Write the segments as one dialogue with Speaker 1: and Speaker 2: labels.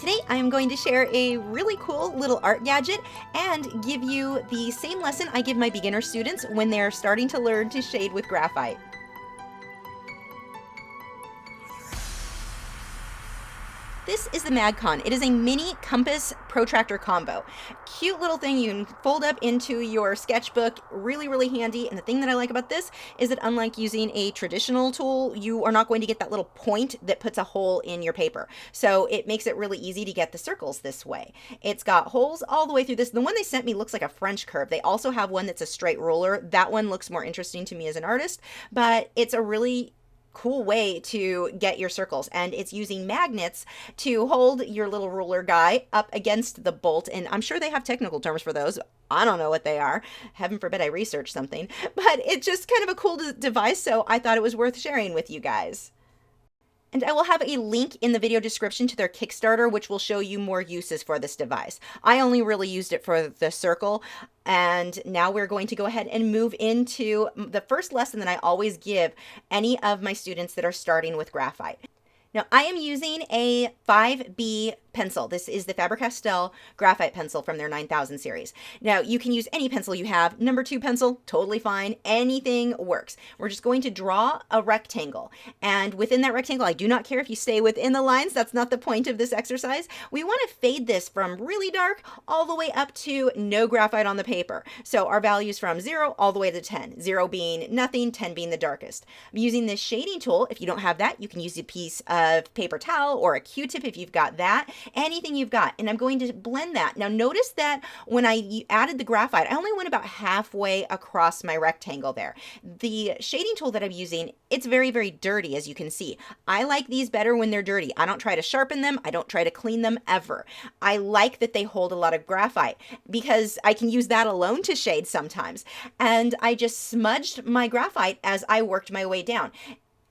Speaker 1: Today I am going to share a really cool little art gadget and give you the same lesson I give my beginner students when they're starting to learn to shade with graphite. This is the Magcon. It is a mini compass protractor combo. Cute little thing you can fold up into your sketchbook. Really, really handy. And the thing that I like about this is that unlike using a traditional tool, you are not going to get that little point that puts a hole in your paper. So it makes it really easy to get the circles this way. It's got holes all the way through this. The one they sent me looks like a French curve. They also have one that's a straight ruler. That one looks more interesting to me as an artist, but it's a really cool way to get your circles, and it's using magnets to hold your little ruler guy up against the bolt. And I'm sure they have technical terms for those. I don't know what they are. Heaven forbid I research something, but it's just kind of a cool device, so I thought it was worth sharing with you guys. And I will have a link in the video description to their Kickstarter, which will show you more uses for this device. I only really used it for the circle. And now we're going to go ahead and move into the first lesson that I always give any of my students that are starting with graphite. Now I am using a 5B pencil. This is the Faber-Castell graphite pencil from their 9000 series. Now you can use any pencil you have. Number 2 pencil, totally fine. Anything works. We're just going to draw a rectangle. And within that rectangle, I do not care if you stay within the lines. That's not the point of this exercise. We want to fade this from really dark all the way up to no graphite on the paper. So our values from 0 all the way to 10. 0 being nothing, 10 being the darkest. I'm using this shading tool. If you don't have that, you can use a piece of paper towel or a Q-tip if you've got that. Anything you've got, and I'm going to blend that. Now notice that when I added the graphite, I only went about halfway across my rectangle there. The shading tool that I'm using, it's very, very dirty, as you can see. I like these better when they're dirty. I don't try to sharpen them. I don't try to clean them ever. I like that they hold a lot of graphite because I can use that alone to shade sometimes. And I just smudged my graphite as I worked my way down.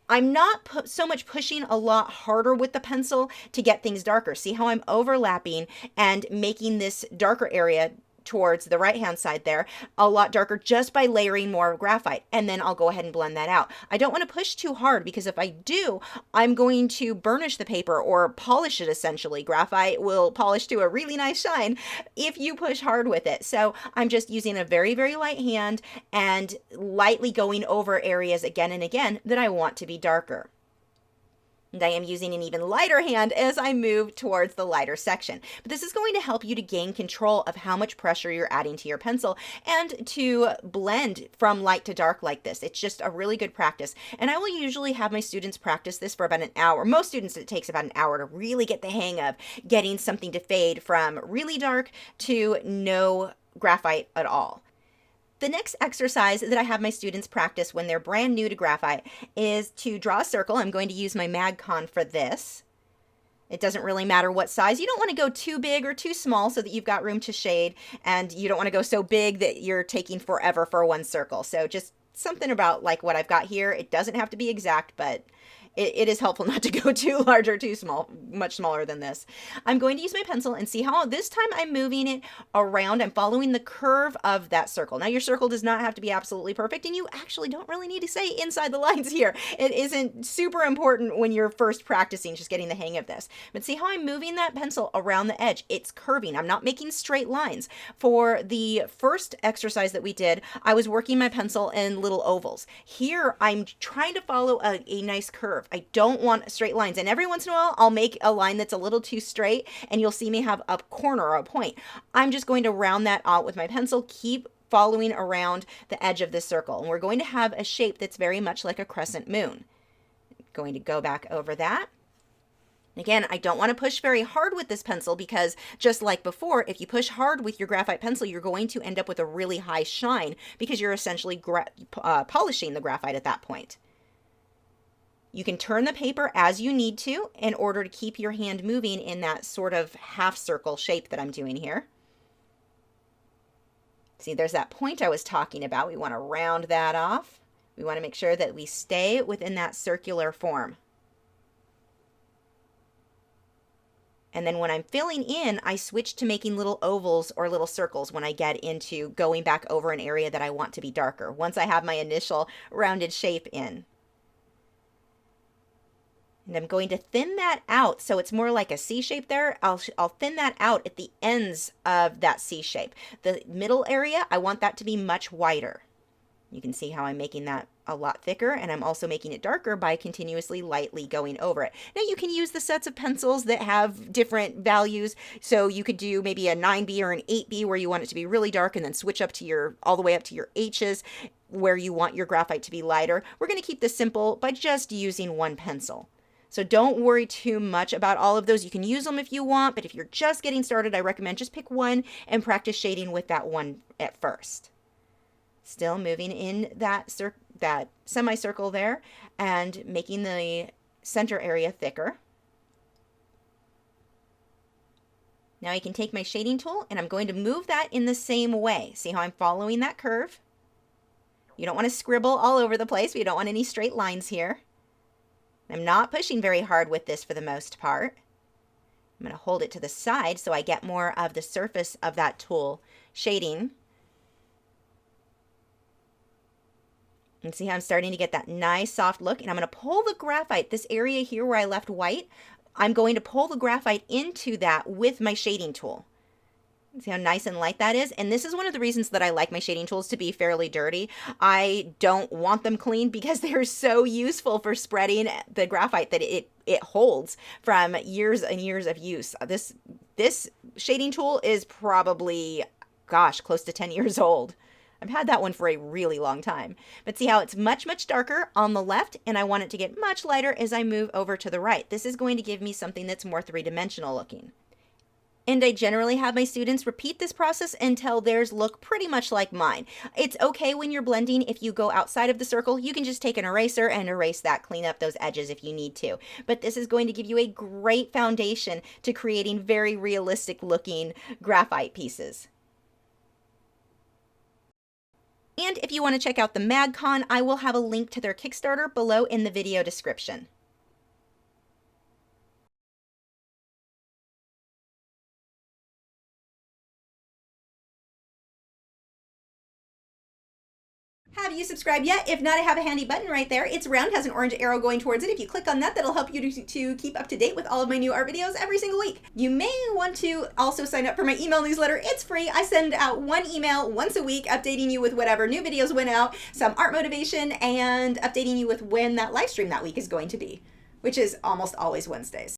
Speaker 1: I'm not so much pushing a lot harder with the pencil to get things darker. See how I'm overlapping and making this darker area towards the right hand side there a lot darker just by layering more graphite, and then I'll go ahead and blend that out. I don't want to push too hard because if I do, I'm going to burnish the paper or polish it essentially. Graphite will polish to a really nice shine if you push hard with it. So I'm just using a very, very light hand and lightly going over areas again and again that I want to be darker. And I am using an even lighter hand as I move towards the lighter section. But this is going to help you to gain control of how much pressure you're adding to your pencil and to blend from light to dark like this. It's just a really good practice. And I will usually have my students practice this for about an hour. Most students, it takes about an hour to really get the hang of getting something to fade from really dark to no graphite at all. The next exercise that I have my students practice when they're brand new to graphite is to draw a circle. I'm going to use my Magcon for this. It doesn't really matter what size. You don't want to go too big or too small so that you've got room to shade, and you don't want to go so big that you're taking forever for one circle. So just something about like what I've got here. It doesn't have to be exact, but it is helpful not to go too large or too small, much smaller than this. I'm going to use my pencil and see how this time I'm moving it around. I'm following the curve of that circle. Now your circle does not have to be absolutely perfect, and you actually don't really need to stay inside the lines here. It isn't super important when you're first practicing, just getting the hang of this. But see how I'm moving that pencil around the edge? It's curving. I'm not making straight lines. For the first exercise that we did, I was working my pencil in little ovals. Here, I'm trying to follow a nice curve. I don't want straight lines, and every once in a while I'll make a line that's a little too straight and you'll see me have a corner or a point. I'm just going to round that out with my pencil, keep following around the edge of this circle, and we're going to have a shape that's very much like a crescent moon. Going to go back over that. Again, I don't want to push very hard with this pencil because just like before, if you push hard with your graphite pencil, you're going to end up with a really high shine because you're essentially polishing the graphite at that point. You can turn the paper as you need to in order to keep your hand moving in that sort of half circle shape that I'm doing here. See, there's that point I was talking about. We want to round that off. We want to make sure that we stay within that circular form. And then when I'm filling in, I switch to making little ovals or little circles when I get into going back over an area that I want to be darker, once I have my initial rounded shape in. And I'm going to thin that out so it's more like a C shape there. I'll thin that out at the ends of that C shape. The middle area, I want that to be much wider. You can see how I'm making that a lot thicker, and I'm also making it darker by continuously lightly going over it. Now you can use the sets of pencils that have different values. So you could do maybe a 9B or an 8B where you want it to be really dark, and then switch up to your, all the way up to your H's where you want your graphite to be lighter. We're going to keep this simple by just using one pencil. So don't worry too much about all of those. You can use them if you want, but if you're just getting started, I recommend just pick one and practice shading with that one at first. Still moving in that semicircle there and making the center area thicker. Now I can take my shading tool and I'm going to move that in the same way. See how I'm following that curve? You don't want to scribble all over the place. We don't want any straight lines here. I'm not pushing very hard with this for the most part. I'm going to hold it to the side so I get more of the surface of that tool shading. And see how I'm starting to get that nice soft look, and I'm going to pull the graphite, this area here where I left white, I'm going to pull the graphite into that with my shading tool. See how nice and light that is? And this is one of the reasons that I like my shading tools to be fairly dirty. I don't want them clean because they're so useful for spreading the graphite that it holds from years and years of use. This shading tool is probably, gosh, close to 10 years old. I've had that one for a really long time. But see how it's much, much darker on the left, and I want it to get much lighter as I move over to the right. This is going to give me something that's more three-dimensional looking. And I generally have my students repeat this process until theirs look pretty much like mine. It's okay when you're blending, if you go outside of the circle, you can just take an eraser and erase that, clean up those edges if you need to. But this is going to give you a great foundation to creating very realistic looking graphite pieces. And if you want to check out the Magcon, I will have a link to their Kickstarter below in the video description. Have you subscribed yet? If not, I have a handy button right there. It's round, has an orange arrow going towards it. If you click on that, that'll help you to keep up to date with all of my new art videos every single week. You may want to also sign up for my email newsletter. It's free. I send out one email once a week updating you with whatever new videos went out, some art motivation, and updating you with when that live stream that week is going to be, which is almost always Wednesdays.